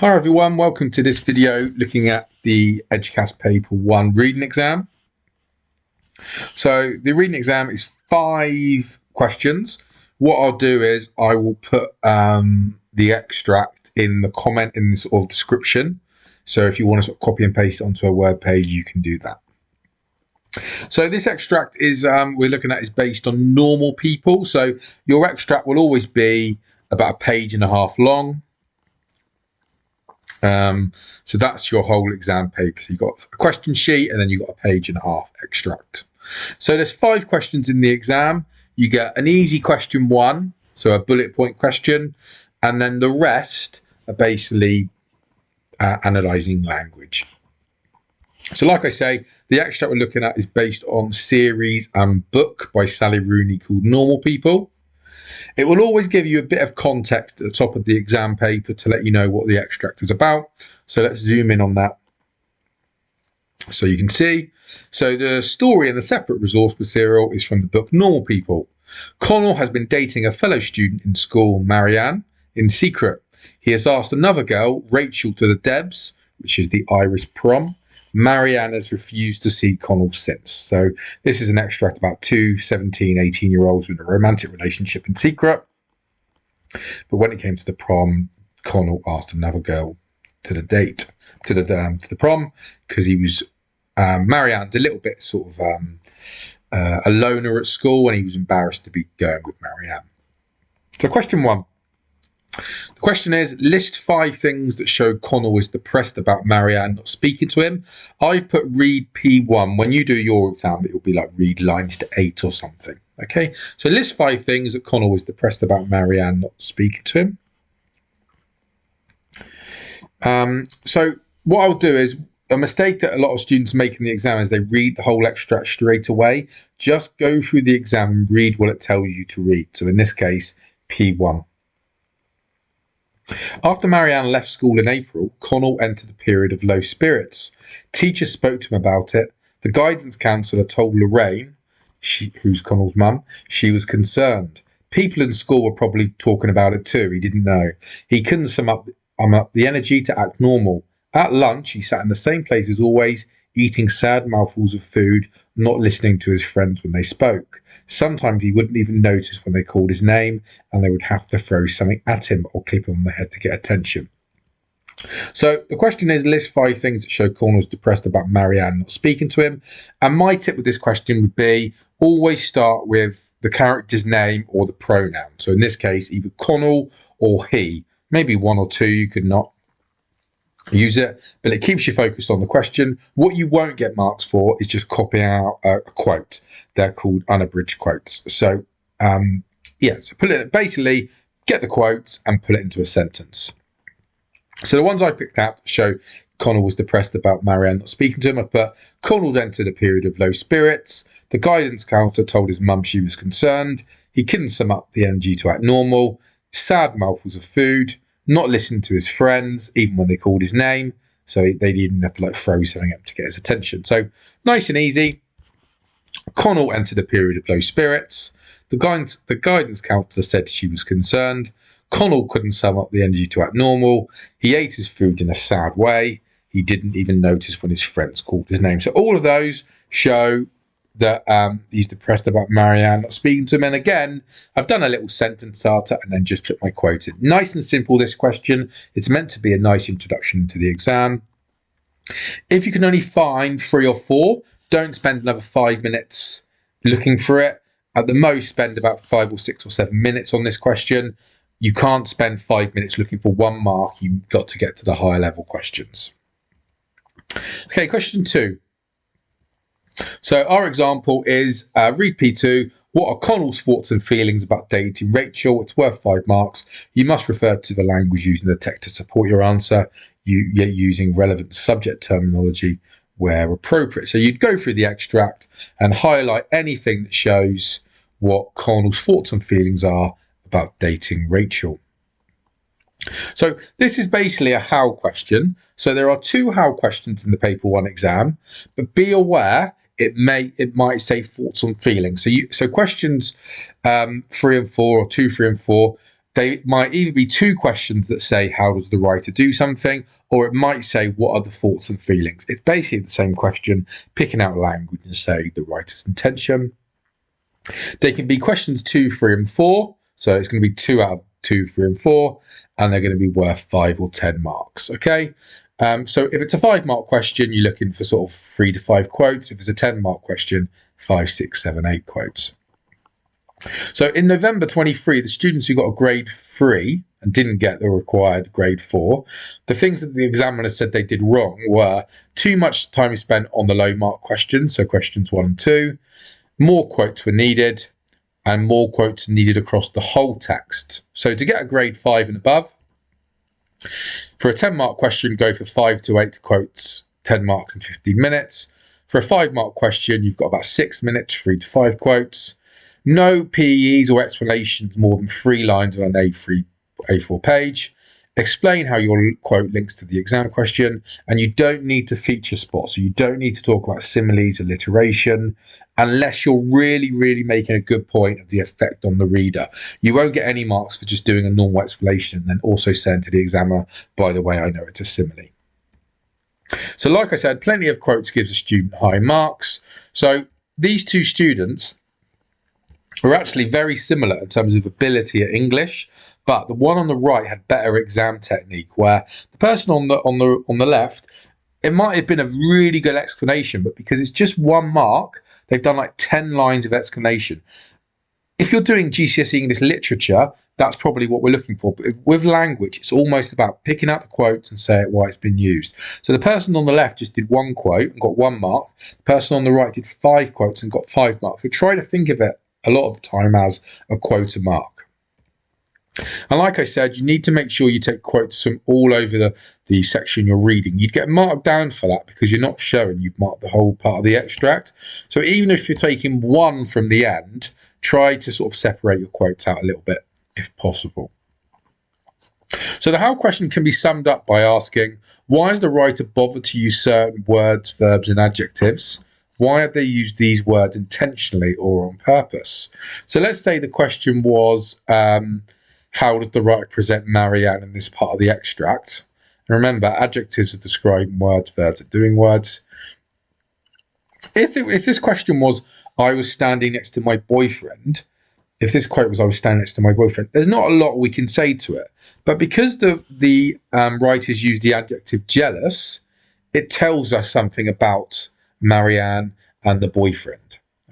Hi everyone, welcome to this video looking at the EDUQAS paper 1 reading exam. So the reading exam is 5 questions. What I'll do is I will put the extract in the comment in the sort of description. So if you want to sort of copy and paste it onto a word page, you can do that. So this extract is we're looking at is based on normal people. So your extract will always be about 1.5 pages long. So that's your whole exam paper. So you've got a question sheet and then you've got 1.5 pages extract. So there's 5 questions in the exam. You get an easy question 1, so a bullet point question, and then the rest are basically analysing language. So like I say, the extract we're looking at is based on series and book by Sally Rooney called Normal People. It will always give you a bit of context at the top of the exam paper to let you know what the extract is about. So let's zoom in on that so you can see. So the story and the separate resource material is from the book Normal People. Connell has been dating a fellow student in school, Marianne, in secret. He has asked another girl, Rachel, to the Debs, which is the Irish prom. Marianne has refused to see Connell since. So this is an extract about 2 17, 18-year-olds with a romantic relationship in secret. But when it came to the prom, Connell asked another girl to the date, to the prom, because he was Marianne's a little bit sort of a loner at school, and he was embarrassed to be going with Marianne. So question 1. The question is, list 5 things that show Connell is depressed about Marianne not speaking to him. I've put read P1. When you do your exam, it will be like read lines to 8 or something. Okay, so list 5 things that Connell was depressed about Marianne not speaking to him. So what I'll do is, a mistake that a lot of students make in the exam is they read the whole extract straight away. Just go through the exam and read what it tells you to read. So in this case, P1. After Marianne left school in April, Connell entered a period of low spirits. Teachers spoke to him about it. The guidance counsellor told Lorraine, who's Connell's mum, she was concerned. People in school were probably talking about it too. He didn't know. He couldn't sum up the energy to act normal. At lunch, he sat in the same place as always, eating sad mouthfuls of food, not listening to his friends when they spoke. Sometimes he wouldn't even notice when they called his name, and they would have to throw something at him or clip him on the head to get attention. So the question is, list 5 things that show Connell's depressed about Marianne not speaking to him. And my tip with this question would be, always start with the character's name or the pronoun. So in this case, either Connell or he. Maybe 1 or 2, you could not use it, but it keeps you focused on the question. What you won't get marks for is just copying out a quote. They're called unabridged quotes. So so put it, basically get the quotes and put it into a sentence. So the ones I picked out show Connell was depressed about Marianne not speaking to him. I've put Connell's entered a period of low spirits. The guidance counsellor told his mum she was concerned. He couldn't sum up the energy to act normal. Sad mouthfuls of food. Not listen to his friends, even when they called his name. So they didn't have to like throw something up to get his attention. So nice and easy. Connell entered a period of low spirits. The guidance counsellor said she was concerned. Connell couldn't sum up the energy to act normal. He ate his food in a sad way. He didn't even notice when his friends called his name. So all of those show that he's depressed about Marianne not speaking to him. And again, I've done a little sentence starter and then just put my quote in. Nice and simple, this question. It's meant to be a nice introduction to the exam. If you can only find 3 or 4, don't spend another 5 minutes looking for it. At the most, spend about 5 or 6 or 7 minutes on this question. You can't spend 5 minutes looking for 1 mark. You've got to get to the higher level questions. Okay, question 2. So our example is read P2. What are Connell's thoughts and feelings about dating Rachel? It's worth 5 marks. You must refer to the language used in the text to support your answer. You're using relevant subject terminology where appropriate. So you'd go through the extract and highlight anything that shows what Connell's thoughts and feelings are about dating Rachel. So this is basically a how question. So there are 2 how questions in the paper 1 exam, but be aware it might say thoughts and feelings. So questions 3 and 4 or 2, 3 and 4 They might either be two questions that say, how does the writer do something? Or it might say, what are the thoughts and feelings? It's basically the same question, picking out language and say the writer's intention. They can be questions 2, 3, and 4. So it's going to be 2 out of 2, 3, and 4. And they're going to be worth 5 or 10 marks. Okay. So if it's a 5-mark question, you're looking for sort of 3 to 5 quotes. If it's a 10-mark question, 5, 6, 7, 8 quotes. So in November 23, the students who got a grade 3 and didn't get the required grade 4, the things that the examiner said they did wrong were too much time spent on the low mark questions, so questions 1 and 2, more quotes were needed, and more quotes needed across the whole text. So to get a grade 5 and above, for a 10-mark question, go for 5 to 8 quotes, 10 marks in 15 minutes. For a 5-mark question, you've got about 6 minutes, 3 to 5 quotes. No PEs or explanations more than 3 lines on an A4 page. Explain how your quote links to the exam question, and you don't need to feature spot. So you don't need to talk about similes, alliteration, unless you're really making a good point of the effect on the reader. You won't get any marks for just doing a normal explanation and then also saying to the examiner, by the way, I know it's a simile. So like I said, plenty of quotes gives a student high marks. So these two students are actually very similar in terms of ability at English, but the one on the right had better exam technique, where the person on the left, it might have been a really good explanation, but because it's just 1 mark, they've done like 10 lines of explanation. If you're doing GCSE English literature, that's probably what we're looking for. But with language, it's almost about picking out the quotes and say why it's been used. So the person on the left just did 1 quote and got 1 mark. The person on the right did 5 quotes and got 5 marks. So try to think of it a lot of the time as a quota mark. And like I said, you need to make sure you take quotes from all over the section you're reading. You'd get marked down for that because you're not showing you've marked the whole part of the extract. So even if you're taking 1 from the end, try to sort of separate your quotes out a little bit if possible. So the how question can be summed up by asking, why has the writer bothered to use certain words, verbs, and adjectives? Why have they used these words intentionally or on purpose? So let's say the question was, how did the writer present Marianne in this part of the extract? And remember, adjectives are describing words, verbs are doing words. If this question was, I was standing next to my boyfriend, if this quote was, I was standing next to my boyfriend, there's not a lot we can say to it. But because the writers use the adjective jealous, it tells us something about Marianne and the boyfriend.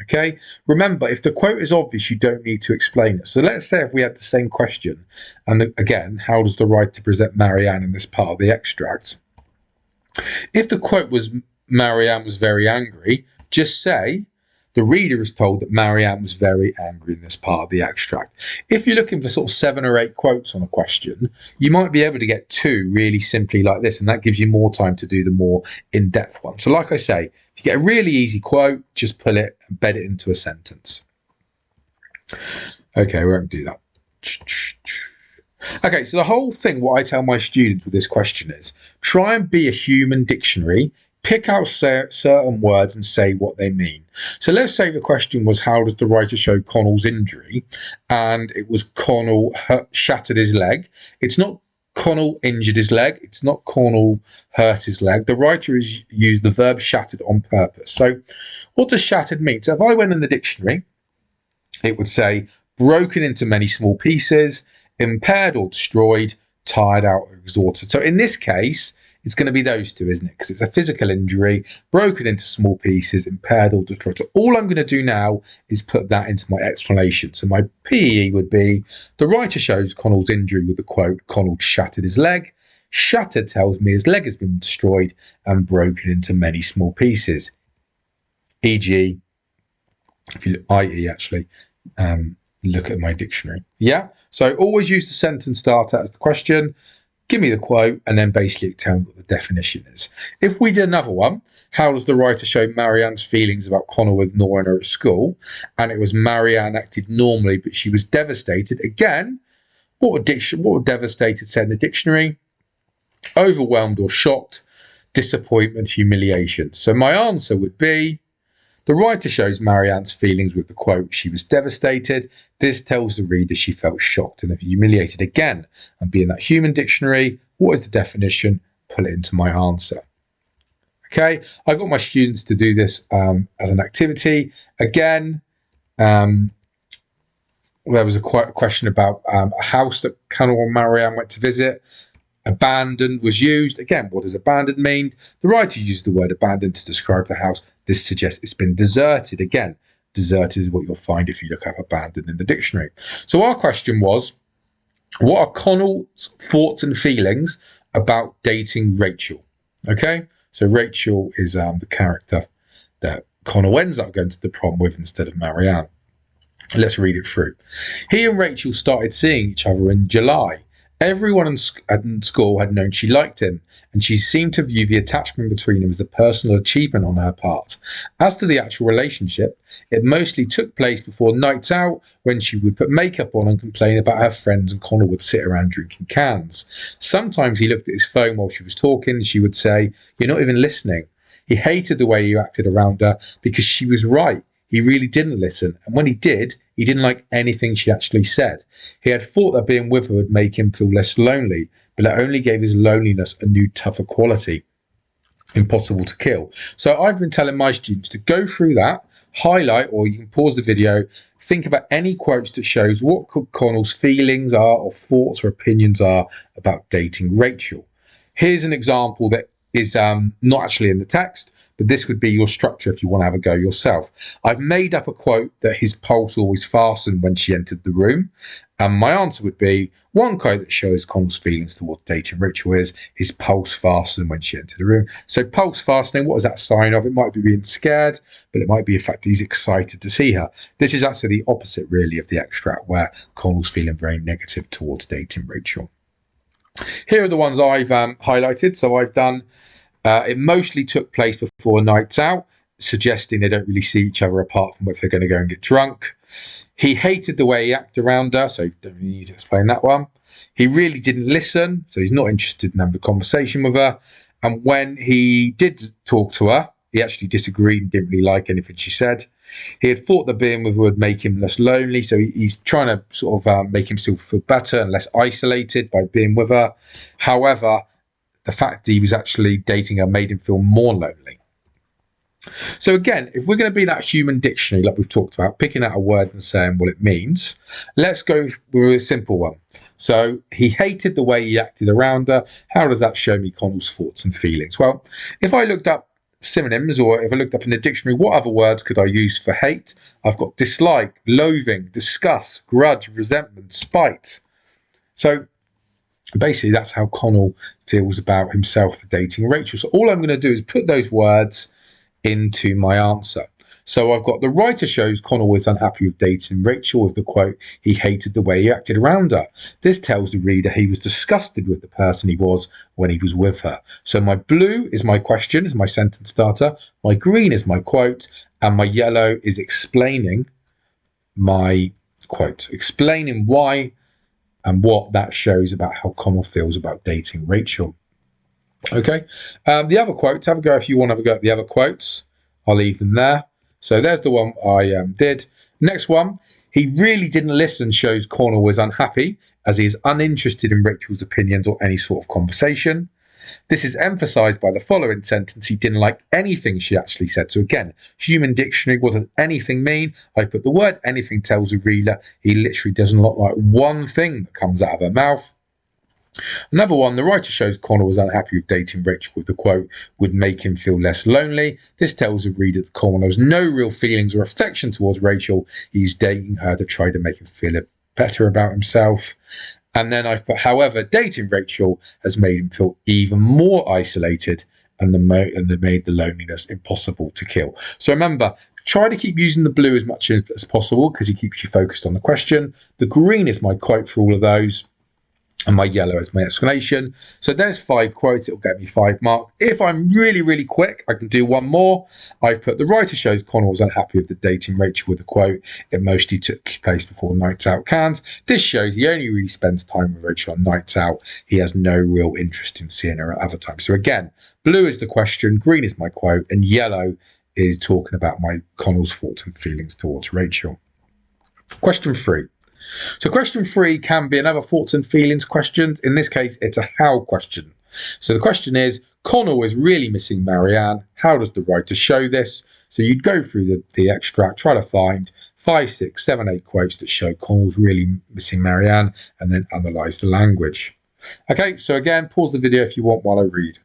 Okay, remember, if the quote is obvious, you don't need to explain it. So let's say if we had the same question, and again, how does the writer present Marianne in this part of the extract? If the quote was, Marianne was very angry, just say, the reader is told that Marianne was very angry in this part of the extract. If you're looking for sort of 7 or 8 quotes on a question, you might be able to get 2 really simply like this, and that gives you more time to do the more in-depth one. So like I say, if you get a really easy quote, just pull it and bed it into a sentence. Okay, we won't do that. Okay, so the whole thing, what I tell my students with this question is, try and be a human dictionary. Pick out certain words and say what they mean. So let's say the question was, how does the writer show Connell's injury? And it was Connell shattered his leg. It's not Connell injured his leg. It's not Connell hurt his leg. The writer has used the verb shattered on purpose. So what does shattered mean? So if I went in the dictionary, it would say broken into many small pieces, impaired or destroyed, tired out or exhausted. So in this case, it's going to be those 2, isn't it? Because it's a physical injury, broken into small pieces, impaired or destroyed. So all I'm going to do now is put that into my explanation. So my PE would be, the writer shows Connell's injury with the quote, Connell shattered his leg. Shattered tells me his leg has been destroyed and broken into many small pieces. E.g., if you i.e. actually, look at my dictionary. Yeah, so always use the sentence starter as the question. Give me the quote, and then basically tell me what the definition is. If we did another one, how does the writer show Marianne's feelings about Connell ignoring her at school? And it was, Marianne acted normally, but she was devastated. Again, what would devastated say in the dictionary? Overwhelmed or shocked, disappointment, humiliation. So my answer would be, The writer shows Marianne's feelings with the quote, she was devastated. This tells the reader she felt shocked and humiliated. Again, and being that human dictionary, what is the definition? Pull it into my answer. Okay, I got my students to do this as an activity. Again, there was a question about a house that Connell and Marianne went to visit. Abandoned was used. Again, what does abandoned mean? The writer used the word abandoned to describe the house. This suggests it's been deserted. Again, deserted is what you'll find if you look up abandoned in the dictionary. So our question was, what are Connell's thoughts and feelings about dating Rachel? Okay, so Rachel is the character that Connell ends up going to the prom with instead of Marianne. Let's read it through. He and Rachel started seeing each other in July. Everyone in school had known she liked him, and she seemed to view the attachment between them as a personal achievement on her part. As to the actual relationship, it mostly took place before nights out, when she would put makeup on and complain about her friends, and Connell would sit around drinking cans. Sometimes he looked at his phone while she was talking, and she would say, "You're not even listening." He hated the way he acted around her because she was right. He really didn't listen, and when he did, he didn't like anything she actually said. He had thought that being with her would make him feel less lonely, but it only gave his loneliness a new, tougher quality. Impossible to kill. So I've been telling my students to go through that, highlight, or you can pause the video, think about any quotes that shows what Connell's feelings are, or thoughts or opinions are about dating Rachel. Here's an example that is not actually in the text, but this would be your structure if you want to have a go yourself. I've made up a quote that his pulse always fastened when she entered the room. And my answer would be, one quote that shows Connell's feelings towards dating Rachel is, his pulse fastened when she entered the room. So pulse fastening, what is that sign of? It might be being scared, but it might be the fact that he's excited to see her. This is actually the opposite, really, of the extract where Connell's feeling very negative towards dating Rachel. Here are the ones I've highlighted. So I've done, it mostly took place before nights out, suggesting they don't really see each other apart from if they're going to go and get drunk. He hated the way he acted around her, so you don't really need to explain that one. He really didn't listen, so he's not interested in having a conversation with her. And when he did talk to her, he actually disagreed and didn't really like anything she said. He had thought that being with her would make him less lonely, so he's trying to sort of make himself feel better and less isolated by being with her. However, the fact that he was actually dating her made him feel more lonely. So again, if we're going to be that human dictionary like we've talked about, picking out a word and saying what it means, let's go with a simple one. So he hated the way he acted around her. How does that show me Connell's thoughts and feelings? Well, if I looked up synonyms, or if I looked up in the dictionary, what other words could I use for hate? I've got dislike, loathing, disgust, grudge, resentment, spite. So basically that's how Connell feels about himself for dating Rachel. So all I'm going to do is put those words into my answer. So I've got, the writer shows Connell was unhappy with dating Rachel with the quote, he hated the way he acted around her. This tells the reader he was disgusted with the person he was when he was with her. So my blue is my question, is my sentence starter. My green is my quote, and my yellow is explaining my quote, explaining why and what that shows about how Connell feels about dating Rachel. Okay, the other quotes, have a go if you want to have a go at the other quotes. I'll leave them there. So there's the one I did. Next one, he really didn't listen, shows Connell was unhappy as he is uninterested in Rachel's opinions or any sort of conversation. This is emphasised by the following sentence, he didn't like anything she actually said. So again, human dictionary, what does anything mean? I put the word anything tells the reader he literally doesn't like one thing that comes out of her mouth. Another one, the writer shows Connell was unhappy with dating Rachel with the quote, would make him feel less lonely. This tells the reader that Connell has no real feelings or affection towards Rachel. He's dating her to try to make him feel better about himself. And then I've put, however, dating Rachel has made him feel even more isolated and made the loneliness impossible to kill. So remember, try to keep using the blue as much as possible because it keeps you focused on the question. The green is my quote for all of those. And my yellow is my explanation. So there's 5 quotes. It'll get me 5 marks. If I'm really, really quick, I can do one more. I've put, the writer shows Connell was unhappy with the dating Rachel with the quote, it mostly took place before nights out cans. This shows he only really spends time with Rachel on nights out. He has no real interest in seeing her at other times. So again, blue is the question, green is my quote, and yellow is talking about Connell's thoughts and feelings towards Rachel. Question 3. So question 3 can be another thoughts and feelings question. In this case, it's a how question. So the question is, Connell is really missing Marianne. How does the writer show this? So you'd go through the extract, try to find 5, 6, 7, 8 quotes that show Connell's really missing Marianne, and then analyse the language. Okay, so again, pause the video if you want while I read.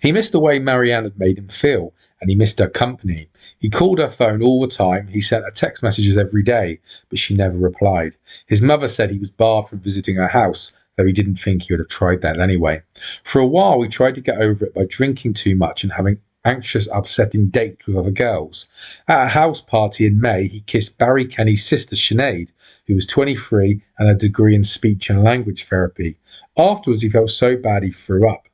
He missed the way Marianne had made him feel, and he missed her company. He called her phone all the time. He sent her text messages every day, but she never replied. His mother said he was barred from visiting her house, though he didn't think he would have tried that anyway. For a while, he tried to get over it by drinking too much and having anxious, upsetting dates with other girls. At a house party in May, he kissed Barry Kenny's sister Sinead, who was 23 and had a degree in speech and language therapy. Afterwards, he felt so bad he threw up.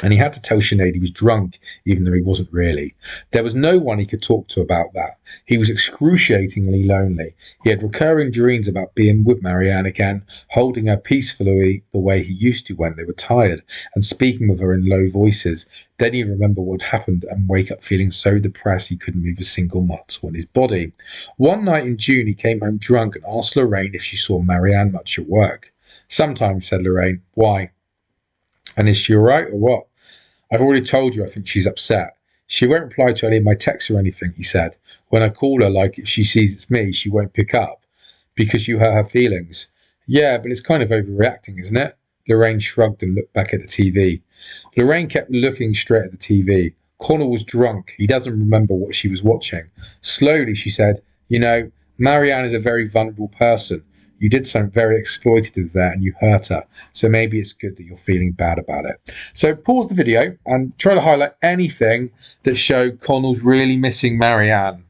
And he had to tell Sinead he was drunk, even though he wasn't really. There was no one he could talk to about that. He was excruciatingly lonely. He had recurring dreams about being with Marianne again, holding her peacefully the way he used to when they were tired, and speaking with her in low voices. Then he'd remember what happened and wake up feeling so depressed he couldn't move a single muscle in his body. One night in June, he came home drunk and asked Lorraine if she saw Marianne much at work. Sometimes, said Lorraine. Why? And is she all right or what? I've already told you I think she's upset. She won't reply to any of my texts or anything, he said. When I call her, like if she sees it's me, she won't pick up. Because you hurt her feelings. Yeah, but it's kind of overreacting, isn't it? Lorraine shrugged and looked back at the TV. Lorraine kept looking straight at the TV. Connell was drunk. He doesn't remember what she was watching. Slowly, she said, you know, Marianne is a very vulnerable person. You did something very exploitative there and you hurt her. So maybe it's good that you're feeling bad about it. So pause the video and try to highlight anything that showed Connell's really missing Marianne.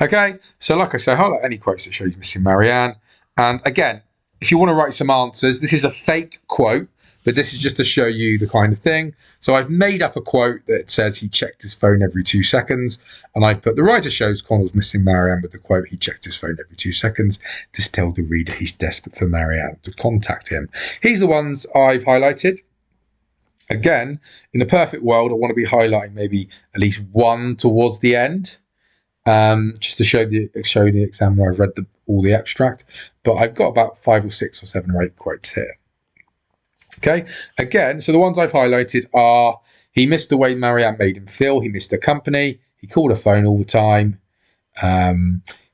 Okay, so like I say, highlight any quotes that show he's missing Marianne. And again, if you want to write some answers, this is a fake quote, but this is just to show you the kind of thing. So I've made up a quote that says he checked his phone every 2 seconds. And I put the writer shows Connell's missing Marianne with the quote, he checked his phone every 2 seconds. This tells the reader he's desperate for Marianne to contact him. Here's the ones I've highlighted. Again, in a perfect world, I want to be highlighting maybe at least one towards the end. Just to show the examiner I've read all the extract. But I've got about 5 or 6 or 7 or 8 quotes here. Okay, again, so the ones I've highlighted are, he missed the way Marianne made him feel, he missed her company, he called her phone all the time,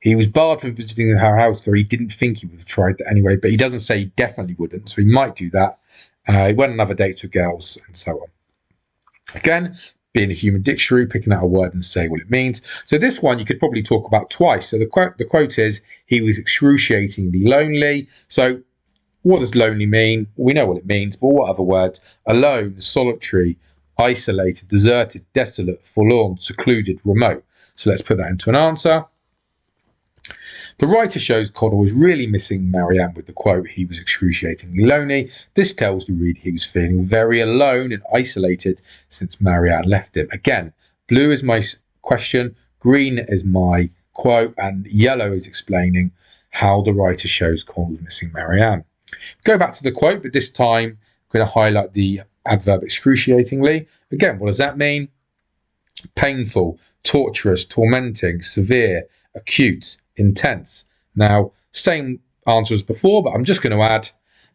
he was barred from visiting her house, though he didn't think he would have tried that anyway, but he doesn't say he definitely wouldn't, so he might do that. He went on other dates with girls, and so on. Again, being a human dictionary, picking out a word and say what it means. So this one you could probably talk about twice. So the quote is, he was excruciatingly lonely. So what does lonely mean? We know what it means, but what other words? Alone, solitary, isolated, deserted, desolate, forlorn, secluded, remote. So let's put that into an answer. The writer shows Connell was really missing Marianne with the quote, he was excruciatingly lonely. This tells the reader he was feeling very alone and isolated since Marianne left him. Again, blue is my question, green is my quote, and yellow is explaining how the writer shows Connell was missing Marianne. Go back to the quote, but this time I'm going to highlight the adverb excruciatingly. Again, what does that mean? Painful, torturous, tormenting, severe, acute, intense. Now, same answer as before, but I'm just going to add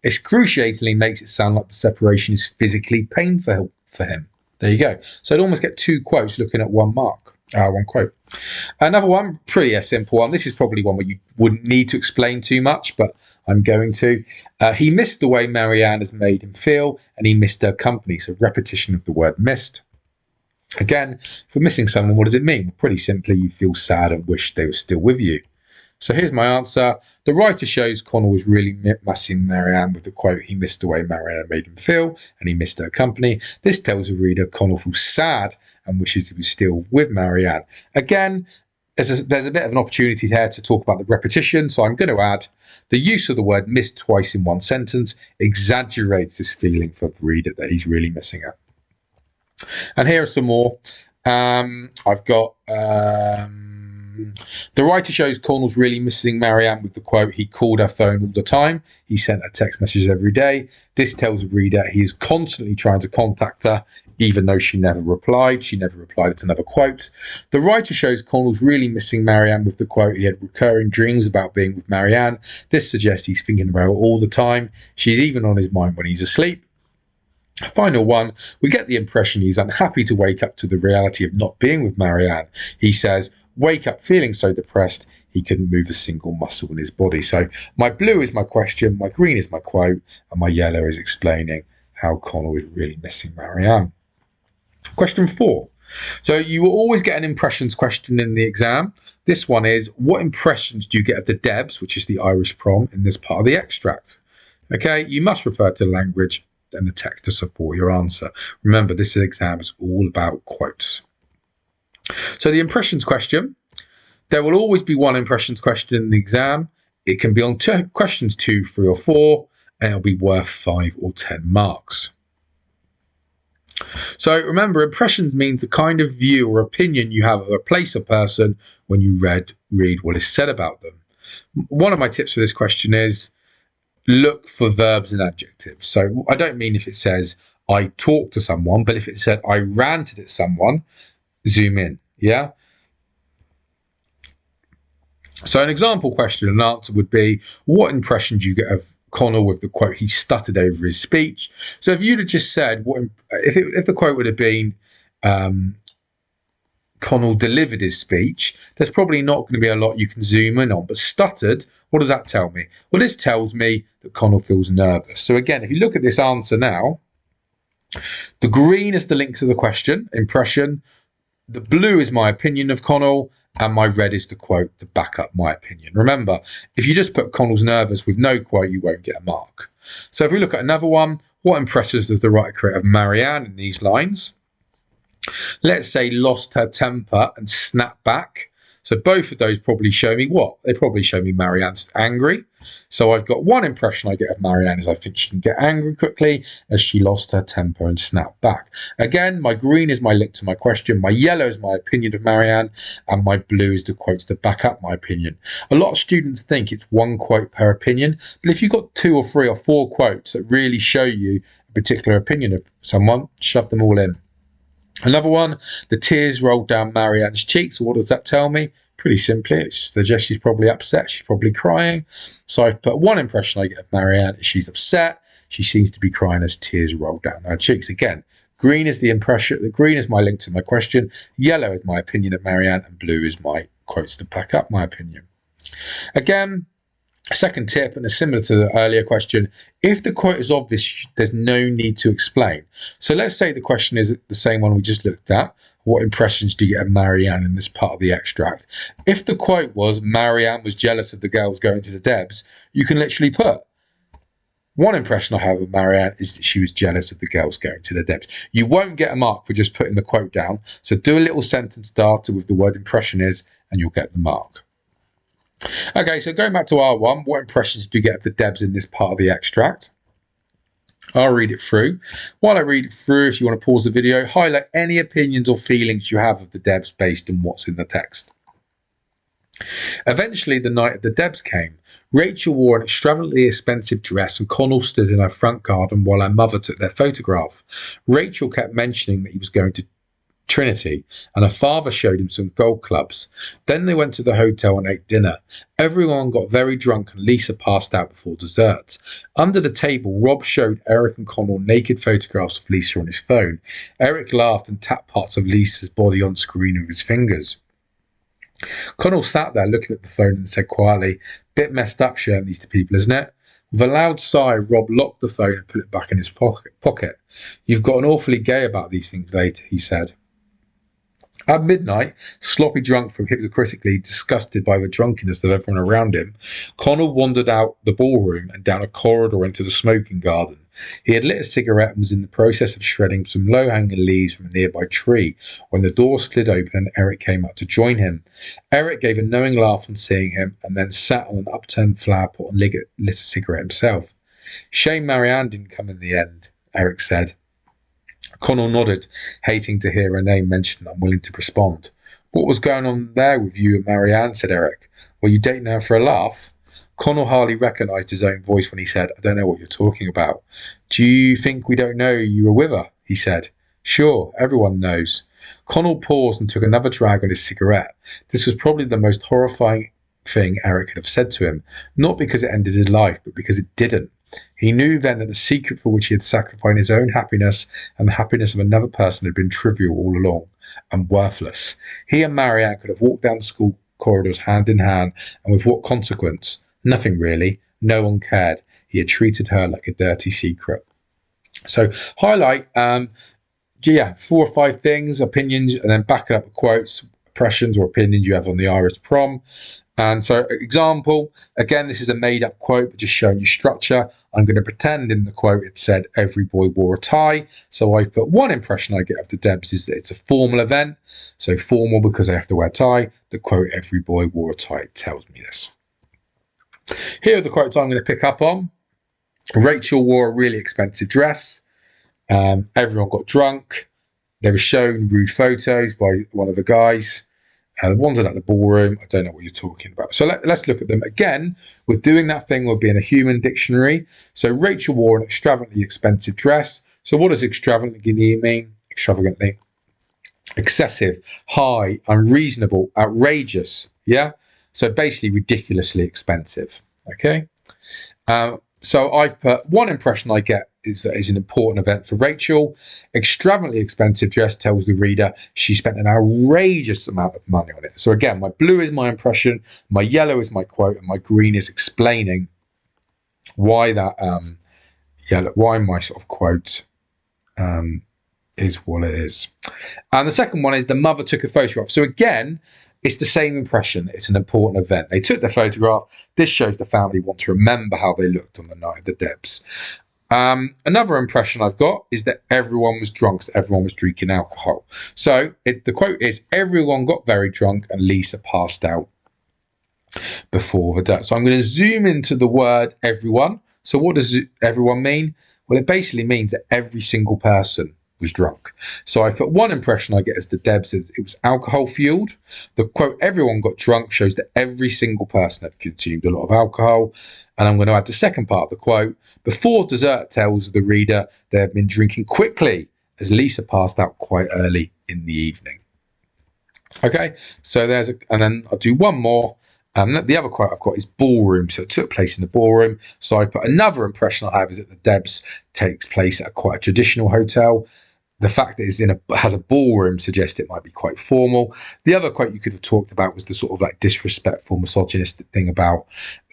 excruciatingly makes it sound like the separation is physically painful for him. There you go. So I'd almost get 2 quotes looking at one quote. Another one, pretty a simple one. This is probably one where you wouldn't need to explain too much, but I'm going to. He missed the way Marianne has made him feel, and he missed her company. So repetition of the word missed. Again, for missing someone, what does it mean? Pretty simply, you feel sad and wish they were still with you. So here's my answer. The writer shows Connell was really missing Marianne with the quote, he missed the way Marianne made him feel, and he missed her company. This tells the reader Connell feels sad and wishes he was still with Marianne. Again, there's a bit of an opportunity here to talk about the repetition, so I'm going to add the use of the word missed twice in one sentence exaggerates this feeling for the reader that he's really missing her. And here are some more. I've got the writer shows Connell's really missing Marianne with the quote, he called her phone all the time, he sent her text messages every day. This tells the reader he is constantly trying to contact her even though she never replied. She never replied to another quote. The writer shows Connell's really missing Marianne with the quote, he had recurring dreams about being with Marianne. This suggests he's thinking about her all the time. She's even on his mind when he's asleep. Final one, we get the impression he's unhappy to wake up to the reality of not being with Marianne. He says, wake up feeling so depressed he couldn't move a single muscle in his body. So my blue is my question, my green is my quote, and my yellow is explaining how Connell is really missing Marianne. Question 4. So you will always get an impressions question in the exam. This one is, what impressions do you get of the Debs, which is the Irish prom, in this part of the extract? Okay, you must refer to the language and the text to support your answer. Remember, this exam is all about quotes. So the impressions question, there will always be one impressions question in the exam. It can be on questions 2, 3 or 4, and it'll be worth 5 or 10 marks. So remember, impressions means the kind of view or opinion you have of a place or person when you read what is said about them. One of my tips for this question is look for verbs and adjectives. So I don't mean if it says I talked to someone, but if it said I ranted at someone, zoom in, yeah? So an example question and answer would be, what impression do you get of Connell with the quote, he stuttered over his speech? So if you'd have just said, if the quote would have been, Connell delivered his speech, there's probably not going to be a lot you can zoom in on. But stuttered, what does that tell me? Well, this tells me that Connell feels nervous. So again, if you look at this answer now, the green is the link to the question, impression. The blue is my opinion of Connell, and my red is the quote to back up my opinion. Remember, if you just put Connell's nervous with no quote, you won't get a mark. So if we look at another one, what impressions does the writer create of Marianne in these lines? Let's say lost her temper and snapped back. So both of those probably show me what? They probably show me Marianne's angry. So I've got one impression I get of Marianne is I think she can get angry quickly as she lost her temper and snapped back. Again, my green is my link to my question. My yellow is my opinion of Marianne. And my blue is the quotes to back up my opinion. A lot of students think it's one quote per opinion. But if you've got 2 or 3 or 4 quotes that really show you a particular opinion of someone, shove them all in. Another one, the tears rolled down Marianne's cheeks. What does that tell me? Pretty simply, it suggests she's probably upset. She's probably crying. So I've put one impression I get of Marianne is she's upset. She seems to be crying as tears roll down her cheeks. Again, green is the impression. The green is my link to my question. Yellow is my opinion of Marianne, and blue is my quotes to back up my opinion. Again, second tip, and it's similar to the earlier question, if the quote is obvious, there's no need to explain. So let's say the question is the same one we just looked at. What impressions do you get of Marianne in this part of the extract? If the quote was, Marianne was jealous of the girls going to the Debs, you can literally put, one impression I have of Marianne is that she was jealous of the girls going to the Debs. You won't get a mark for just putting the quote down. So do a little sentence starter with the word impression is, and you'll get the mark. Okay, so going back to R1, what impressions do you get of the Debs in this part of the extract? I'll read it through. While I read it through, if you want to pause the video, highlight any opinions or feelings you have of the Debs based on what's in the text. Eventually, the night of the Debs came. Rachel wore an extravagantly expensive dress and Connell stood in her front garden while her mother took their photograph. Rachel kept mentioning that he was going to Trinity, and her father showed him some golf clubs. Then they went to the hotel and ate dinner. Everyone got very drunk and Lisa passed out before dessert. Under the table, Rob showed Eric and Connell naked photographs of Lisa on his phone. Eric laughed and tapped parts of Lisa's body on screen with his fingers. Connell sat there looking at the phone and said quietly, "Bit messed up showing these to people, isn't it?" With a loud sigh, Rob locked the phone and put it back in his pocket. "You've gotten awfully gay about these things later," he said. At midnight, sloppy drunk from hypocritically disgusted by the drunkenness of everyone around him, Connell wandered out the ballroom and down a corridor into the smoking garden. He had lit a cigarette and was in the process of shredding some low-hanging leaves from a nearby tree when the door slid open and Eric came up to join him. Eric gave a knowing laugh on seeing him and then sat on an upturned flower pot and lit a cigarette himself. "Shame Marianne didn't come in the end," Eric said. Connell nodded, hating to hear her name mentioned, unwilling to respond. "What was going on there with you and Marianne?" said Eric. "Were you dating her for a laugh?" Connell hardly recognised his own voice when he said, "I don't know what you're talking about." "Do you think we don't know you were with her?" he said. Sure, everyone knows. Connell paused and took another drag on his cigarette. This was probably the most horrifying thing Eric could have said to him, not because it ended his life, but because it didn't. He knew then that the secret for which he had sacrificed his own happiness and the happiness of another person had been trivial all along and worthless. He and Marianne could have walked down the school corridors hand in hand, and with what consequence? Nothing really. No one cared. He had treated her like a dirty secret. So highlight, 4 or 5 things, opinions, and then back it up with quotes, impressions or opinions you have on the Irish prom. And so, example, again, this is a made-up quote, but just showing you structure. I'm going to pretend in the quote it said every boy wore a tie. So I've put one impression I get of the Debs is that it's a formal event. So formal because they have to wear a tie. The quote, every boy wore a tie, tells me this. Here are the quotes I'm going to pick up on. Rachel wore a really expensive dress. Everyone got drunk. They were shown rude photos by one of the guys. The ones at the ballroom, I don't know what you're talking about. So let's look at them. Again, we're doing that thing, we're being a human dictionary. So Rachel wore an extravagantly expensive dress. So what does extravagantly mean? Extravagantly. Excessive, high, unreasonable, outrageous. Yeah? So basically ridiculously expensive. Okay? So I've put one impression I get is that it's an important event for Rachel. Extravagantly expensive dress tells the reader she spent an outrageous amount of money on it. So again, my blue is my impression, my yellow is my quote, and my green is explaining why that why my sort of quote is what it is. And the second one is the mother took a photograph. So again, it's the same impression. It's an important event. They took the photograph. This shows the family want to remember how they looked on the night of the Debs. Another impression I've got is that everyone was drunk, so everyone was drinking alcohol. So the quote is, everyone got very drunk and Lisa passed out before the Debs. So I'm going to zoom into the word everyone. So what does everyone mean? Well, it basically means that every single person was drunk. So I put one impression I get as the Debs is it was alcohol fueled. The quote, everyone got drunk, shows that every single person had consumed a lot of alcohol. And I'm going to add the second part of the quote. Before dessert tells the reader they have been drinking quickly as Lisa passed out quite early in the evening. Okay, so and then I'll do one more. The other quote I've got is ballroom. So it took place in the ballroom. So I put another impression I have is that the Debs takes place at quite a traditional hotel. The fact that it has a ballroom suggests it might be quite formal. The other quote you could have talked about was the sort of like disrespectful, misogynistic thing about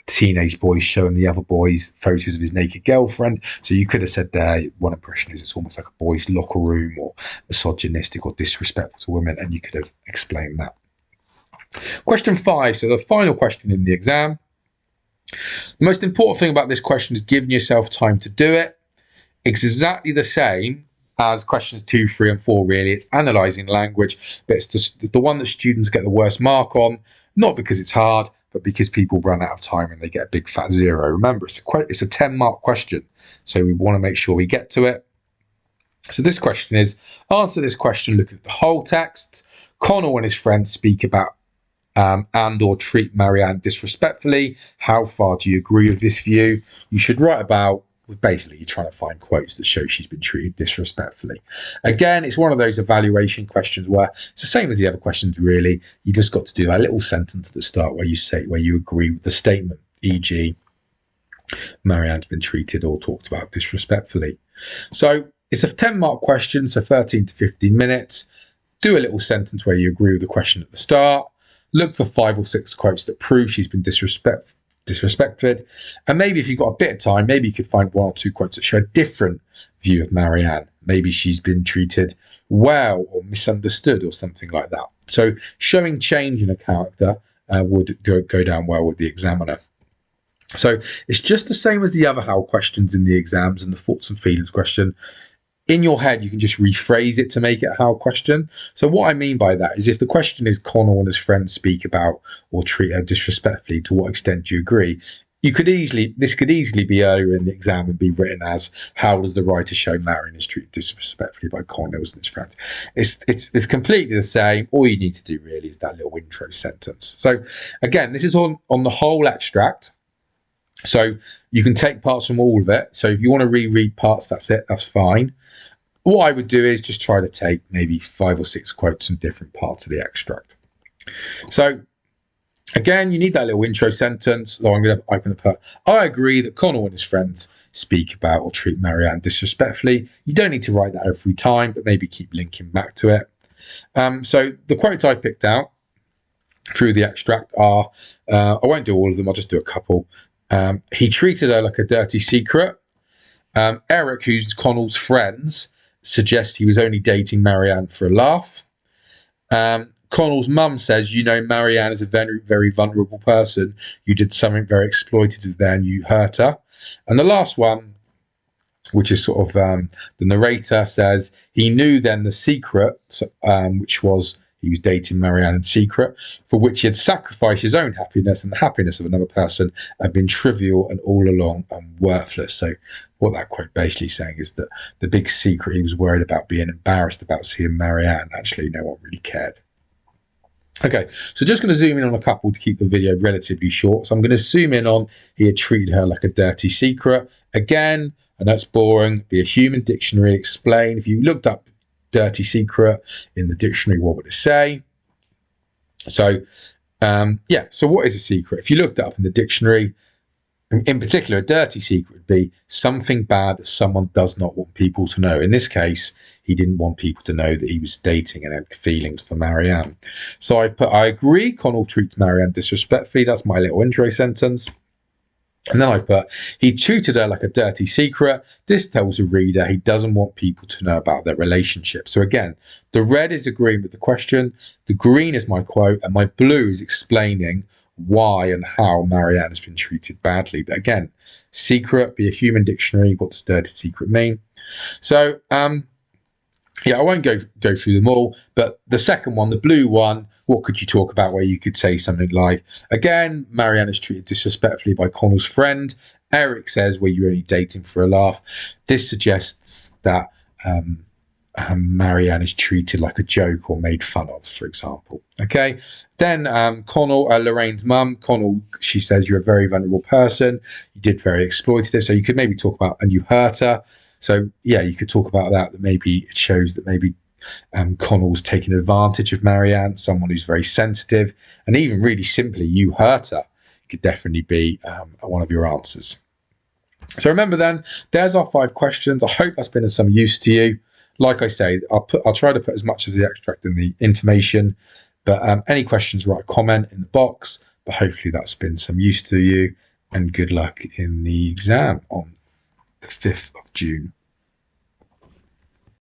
teenage boys showing the other boys photos of his naked girlfriend. So you could have said there, one impression is it's almost like a boys' locker room or misogynistic or disrespectful to women, and you could have explained that. Question 5, so the final question in the exam. The most important thing about this question is giving yourself time to do it. It's exactly the same as questions 2, 3, and 4, really. It's analysing language, but it's the one that students get the worst mark on, not because it's hard, but because people run out of time and they get a big fat 0. Remember, it's a 10-mark question, so we want to make sure we get to it. So this question is, answer this question looking at the whole text. Connell and his friends speak about and or treat Marianne disrespectfully. How far do you agree with this view? You should write about, basically you're trying to find quotes that show she's been treated disrespectfully. Again, it's one of those evaluation questions where it's the same as the other questions, really. You just got to do a little sentence at the start where you agree with the statement, e.g. Marianne's been treated or talked about disrespectfully. So it's a 10-mark question, so 13 to 15 minutes. Do a little sentence where you agree with the question at the start. Look for 5 or 6 quotes that prove she's been disrespected. And maybe if you've got a bit of time, maybe you could find 1 or 2 quotes that show a different view of Marianne. Maybe she's been treated well or misunderstood or something like that. So showing change in a character would go down well with the examiner. So it's just the same as the other how questions in the exams and the thoughts and feelings question. In your head, you can just rephrase it to make it a how question. So what I mean by that is if the question is Connell and his friends speak about or treat her disrespectfully, to what extent do you agree? This could easily be earlier in the exam and be written as, how does the writer show Marianne is treated disrespectfully by Connell and his friends? It's completely the same. All you need to do really is that little intro sentence. So again, this is on the whole extract. So you can take parts from all of it. So if you want to reread parts, that's it. That's fine. what I would do is just try to take maybe 5 or 6 quotes from different parts of the extract. So again, you need that little intro sentence. So I'm going to put, I agree that Connell and his friends speak about or treat Marianne disrespectfully. You don't need to write that every time, but maybe keep linking back to it. So the quotes I picked out through the extract are, I won't do all of them, I'll just do a couple. He treated her like a dirty secret. Eric, who's Connell's friends, suggests he was only dating Marianne for a laugh. Connell's mum says, you know, Marianne is a very, very vulnerable person. You did something very exploitative there and you hurt her. And the last one, which is sort of the narrator says, he knew then the secret, which was he was dating Marianne in secret, for which he had sacrificed his own happiness and the happiness of another person, had been trivial and all along and worthless. So what that quote basically saying is that the big secret he was worried about, being embarrassed about seeing Marianne, actually no one really cared. Okay, so just going to zoom in on a couple to keep the video relatively short. So I'm going to zoom in on he had treated her like a dirty secret. Again, I know it's boring. Be a human dictionary, explain. If you looked up dirty secret in the dictionary, what would it say? So, so what is a secret? If you looked it up in the dictionary, in particular, a dirty secret would be something bad that someone does not want people to know. In this case, he didn't want people to know that he was dating and had feelings for Marianne. So I put, I agree, Connell treats Marianne disrespectfully. That's my little intro sentence. And then I put, he treated her like a dirty secret. This tells the reader he doesn't want people to know about their relationship. So again, the red is agreeing with the question, the green is my quote, and my blue is explaining why and how Marianne has been treated badly. But again, secret, be a human dictionary. What does dirty secret mean? So, I won't go through them all, but the second one, the blue one, what could you talk about where you could say something like, again, Marianne is treated disrespectfully by Connell's friend. Eric says, well, you're only dating for a laugh. This suggests that Marianne is treated like a joke or made fun of, for example. Okay, then Connell, Lorraine's mum, Connell, she says, you're a very vulnerable person. You did very exploitative. So you could maybe talk about, and you hurt her. So, yeah, you could talk about that maybe it shows that maybe Connell's taking advantage of Marianne, someone who's very sensitive, and even really simply, you hurt her. It could definitely be one of your answers. So remember then, there's our 5 questions. I hope that's been of some use to you. Like I say, I'll try to put as much as the extract in the information, but any questions, write a comment in the box. But hopefully that's been some use to you, and good luck in the exam on the 5th of June.